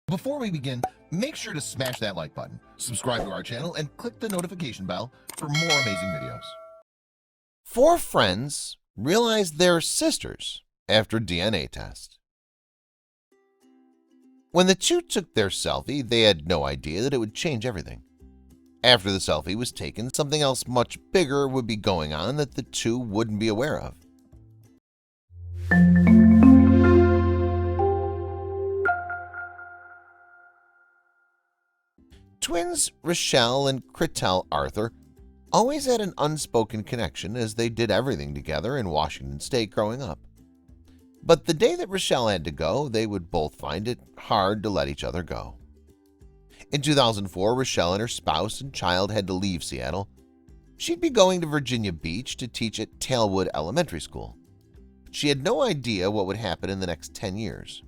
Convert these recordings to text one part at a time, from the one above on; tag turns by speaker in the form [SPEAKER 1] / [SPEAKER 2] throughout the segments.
[SPEAKER 1] Before we begin, make sure to smash that like button, subscribe to our channel, and click the notification bell for more amazing videos. Four friends realized they're sisters after DNA test. When the two took their selfie, they had no idea that it would change everything. After the selfie was taken, something else much bigger would be going on that the two wouldn't be aware of. Twins Rochelle and Critel Arthur always had an unspoken connection as they did everything together in Washington State growing up. But the day that Rochelle had to go, they would both find it hard to let each other go. In 2004, Rochelle and her spouse and child had to leave Seattle. She'd be going to Virginia Beach to teach at Tailwood Elementary School. She had no idea what would happen in the next 10 years.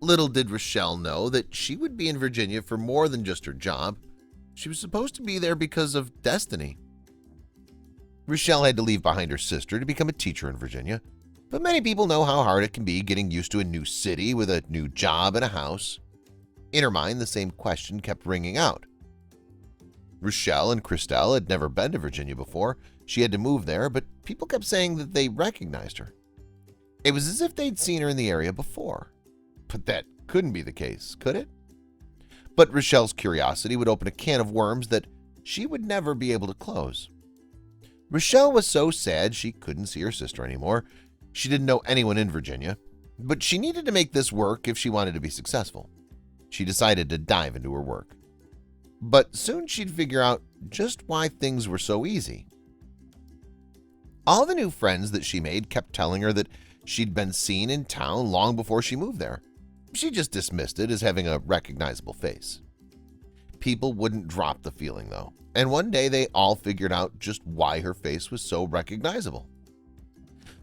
[SPEAKER 1] Little did Rochelle know that she would be in Virginia for more than just her job. She was supposed to be there because of destiny. Rochelle had to leave behind her sister to become a teacher in Virginia, but many people know how hard it can be getting used to a new city with a new job and a house. In her mind, the same question kept ringing out. Rochelle and Christelle had never been to Virginia before. She had to move there, but people kept saying that they recognized her. It was as if they'd seen her in the area before. But that couldn't be the case, could it? But Rochelle's curiosity would open a can of worms that she would never be able to close. Rochelle was so sad she couldn't see her sister anymore. She didn't know anyone in Virginia, but she needed to make this work if she wanted to be successful. She decided to dive into her work. But soon she'd figure out just why things were so easy. All the new friends that she made kept telling her that she'd been seen in town long before she moved there. She just dismissed it as having a recognizable face. People wouldn't drop the feeling, though, and one day they all figured out just why her face was so recognizable.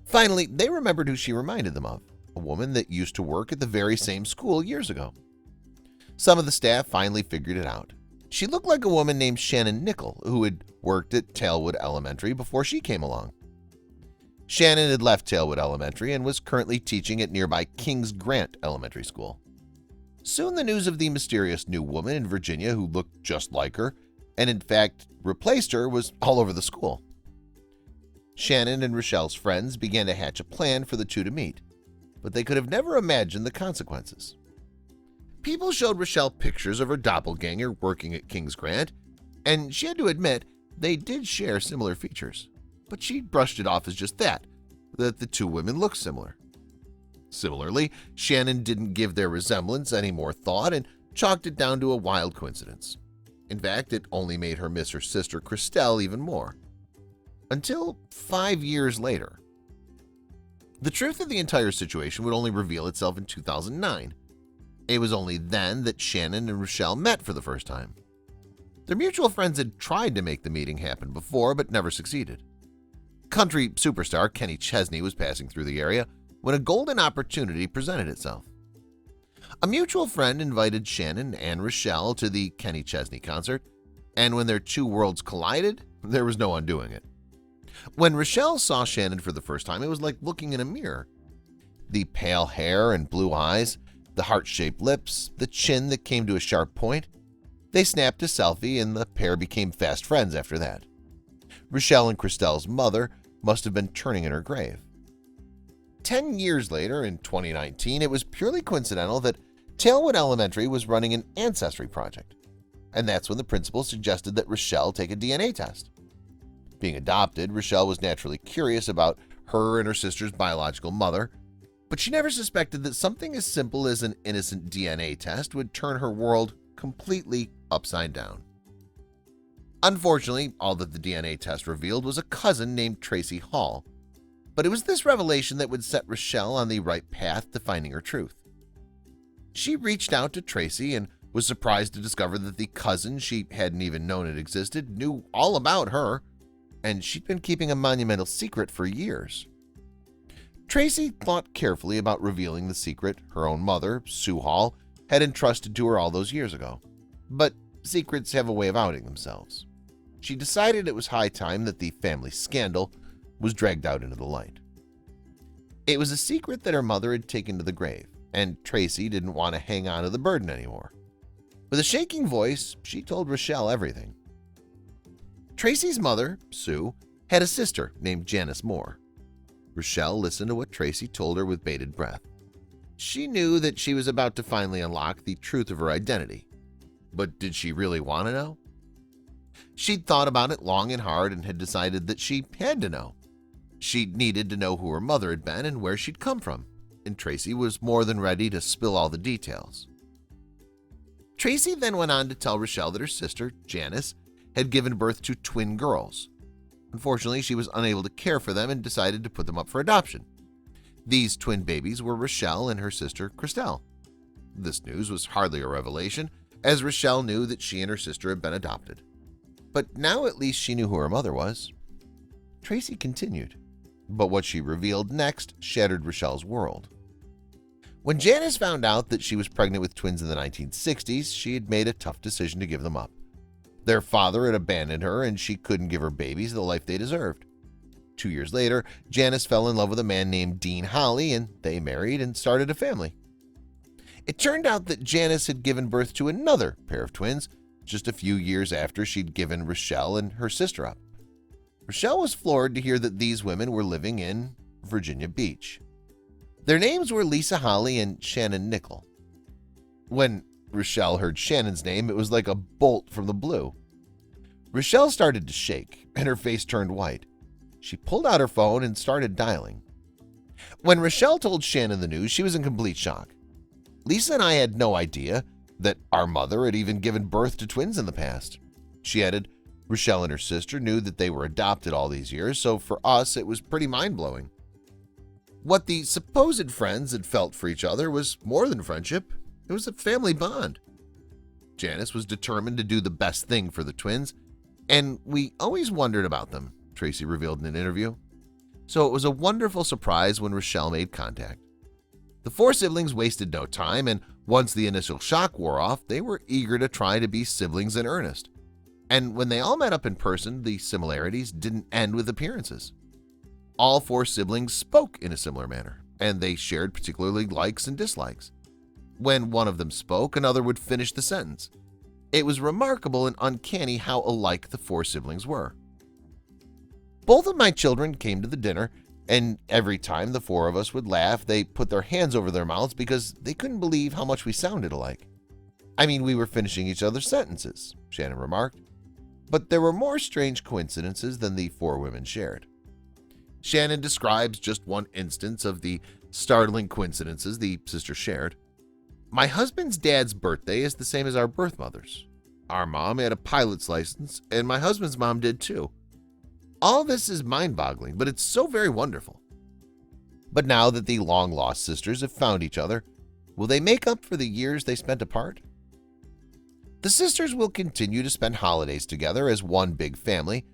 [SPEAKER 1] Finally, they remembered who she reminded them of, a woman that used to work at the very same school years ago. Some of the staff finally figured it out. She looked like a woman named Shannon Nickel, who had worked at Tailwood Elementary before she came along. Shannon had left Tailwood Elementary and was currently teaching at nearby Kings Grant Elementary School. Soon the news of the mysterious new woman in Virginia who looked just like her, and in fact replaced her, was all over the school. Shannon and Rochelle's friends began to hatch a plan for the two to meet, but they could have never imagined the consequences. People showed Rochelle pictures of her doppelganger working at Kings Grant, and she had to admit they did share similar features. But she brushed it off as just that the two women looked similar. Similarly, Shannon didn't give their resemblance any more thought and chalked it down to a wild coincidence. In fact, it only made her miss her sister Christelle even more. Until 5 years later. The truth of the entire situation would only reveal itself in 2009. It was only then that Shannon and Rochelle met for the first time. Their mutual friends had tried to make the meeting happen before, but never succeeded. Country superstar Kenny Chesney was passing through the area when a golden opportunity presented itself. A mutual friend invited Shannon and Rochelle to the Kenny Chesney concert, and when their two worlds collided, there was no undoing it. When Rochelle saw Shannon for the first time, it was like looking in a mirror. The pale hair and blue eyes, the heart-shaped lips, the chin that came to a sharp point. They snapped a selfie, and the pair became fast friends after that. Rochelle and Christelle's mother must have been turning in her grave. 10 years later, in 2019, it was purely coincidental that Tailwood Elementary was running an ancestry project, and that's when the principal suggested that Rochelle take a DNA test. Being adopted, Rochelle was naturally curious about her and her sister's biological mother, but she never suspected that something as simple as an innocent DNA test would turn her world completely upside down. Unfortunately, all that the DNA test revealed was a cousin named Tracy Hall, but it was this revelation that would set Rochelle on the right path to finding her truth. She reached out to Tracy and was surprised to discover that the cousin she hadn't even known it existed knew all about her, and she'd been keeping a monumental secret for years. Tracy thought carefully about revealing the secret her own mother, Sue Hall, had entrusted to her all those years ago, but secrets have a way of outing themselves. She decided it was high time that the family scandal was dragged out into the light. It was a secret that her mother had taken to the grave, and Tracy didn't want to hang on to the burden anymore. With a shaking voice, she told Rochelle everything. Tracy's mother, Sue, had a sister named Janice Moore. Rochelle listened to what Tracy told her with bated breath. She knew that she was about to finally unlock the truth of her identity. But did she really want to know? She'd thought about it long and hard and had decided that she had to know. She needed to know who her mother had been and where she'd come from, and Tracy was more than ready to spill all the details. Tracy then went on to tell Rochelle that her sister, Janice, had given birth to twin girls. Unfortunately, she was unable to care for them and decided to put them up for adoption. These twin babies were Rochelle and her sister, Christelle. This news was hardly a revelation, as Rochelle knew that she and her sister had been adopted. But now at least she knew who her mother was. Tracy continued, but what she revealed next shattered Rochelle's world. When Janice found out that she was pregnant with twins in the 1960s, she had made a tough decision to give them up. Their father had abandoned her, and she couldn't give her babies the life they deserved. 2 years later, Janice fell in love with a man named Dean Holly, and they married and started a family. It turned out that Janice had given birth to another pair of twins just a few years after she'd given Rochelle and her sister up. Rochelle was floored to hear that these women were living in Virginia Beach. Their names were Lisa Holly and Shannon Nickel. When Rochelle heard Shannon's name, it was like a bolt from the blue. Rochelle started to shake, and her face turned white. She pulled out her phone and started dialing. When Rochelle told Shannon the news, she was in complete shock. Lisa and I had no idea that our mother had even given birth to twins in the past. She added, Rochelle and her sister knew that they were adopted all these years, so for us it was pretty mind-blowing. What the supposed friends had felt for each other was more than friendship. It was a family bond. Janice was determined to do the best thing for the twins, and we always wondered about them, Tracy revealed in an interview. So it was a wonderful surprise when Rochelle made contact. The four siblings wasted no time, and once the initial shock wore off, they were eager to try to be siblings in earnest. And when they all met up in person, the similarities didn't end with appearances. All four siblings spoke in a similar manner, and they shared particularly likes and dislikes. When one of them spoke, another would finish the sentence. It was remarkable and uncanny how alike the four siblings were. Both of my children came to the dinner, and every time the four of us would laugh, they put their hands over their mouths because they couldn't believe how much we sounded alike. I mean, we were finishing each other's sentences, Shannon remarked. But there were more strange coincidences than the four women shared. Shannon describes just one instance of the startling coincidences the sisters shared. My husband's dad's birthday is the same as our birth mother's. Our mom had a pilot's license, and my husband's mom did too. All this is mind-boggling, but it's so very wonderful. But now that the long-lost sisters have found each other, will they make up for the years they spent apart? The sisters will continue to spend holidays together as one big family,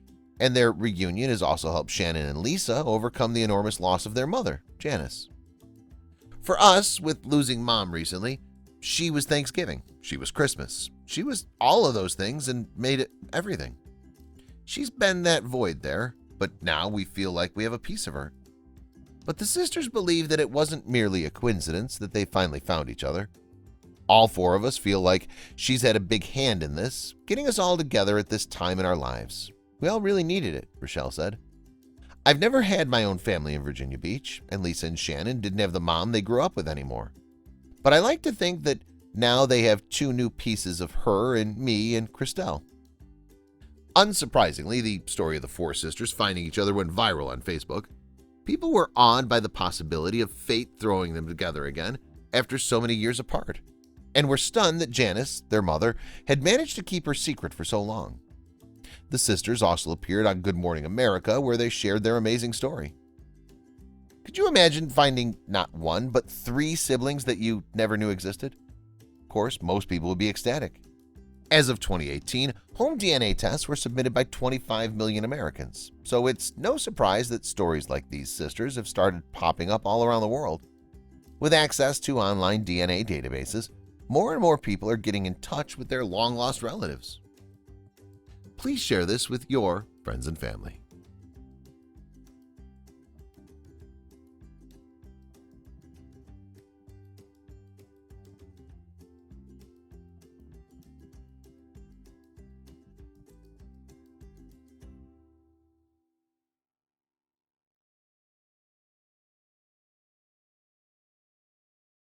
[SPEAKER 1] and their reunion has also helped Shannon and Lisa overcome the enormous loss of their mother, Janice. For us, with losing Mom recently, she was Thanksgiving, she was Christmas, she was all of those things and made it everything. She's been that void there, but now we feel like we have a piece of her. But the sisters believe that it wasn't merely a coincidence that they finally found each other. All four of us feel like she's had a big hand in this, getting us all together at this time in our lives. We all really needed it, Rochelle said. I've never had my own family in Virginia Beach, and Lisa and Shannon didn't have the mom they grew up with anymore. But I like to think that now they have two new pieces of her and me and Christelle. Unsurprisingly, the story of the four sisters finding each other went viral on Facebook. People were awed by the possibility of fate throwing them together again after so many years apart, and were stunned that Janice, their mother, had managed to keep her secret for so long. The sisters also appeared on Good Morning America, where they shared their amazing story. Could you imagine finding not one, but 3 siblings that you never knew existed? Of course, most people would be ecstatic. As of 2018, home DNA tests were submitted by 25 million Americans, so it's no surprise that stories like these sisters have started popping up all around the world. With access to online DNA databases, more and more people are getting in touch with their long-lost relatives. Please share this with your friends and family.